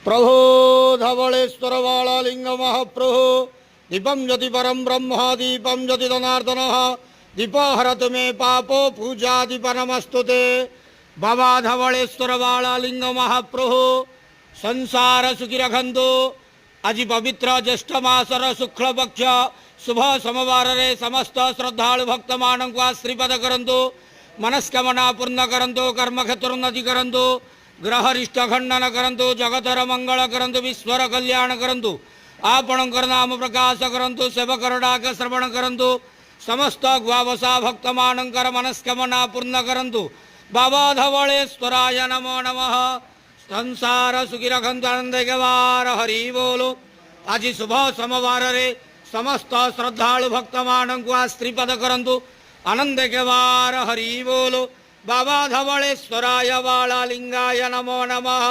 प्रभो धवलेश्वर बालालिंग महाप्रभु दीपम ज्योति परम ब्रह्म दीपम ज्योति जनार्दन दीप हरतु मे पापो पूजा दीप नमस्तुते बाबा धवलेश्वर बालालिंग महाप्रभु संसार सुखी रखंतु। आज पवित्र ज्येष्ठ मासर शुक्ल पक्ष शुभ सोमवार रे समस्त श्रद्धालु भक्त मान को आश्रीपद करंतु। मनस्कामना पूर्ण करंतु। कर्म क्षेत्र उन्नति करंतु। ग्रहरिष्ट खंडन करंतु। जगतर मंगल करंतु। विश्वर कल्याण करंतु। आपणकर नाम प्रकाश करंतु। सेवकर डाक श्रवण करंतु। समस्त ग्वावसा भक्त मानकर मनस्कामना पूर्ण करंतु। बाबा धवलेश्वराय नमो नमः। संसार सुखी रखंतु। आनंद के वार हरि बोलो। आज शुभ सोमवार रे समस्त श्रद्धालु भक्त मान को आश्रीपद करंतु। आनंद के वार हरि बोलो। बाबा धवलेश्वराय बालालिंगाय नमो नमः।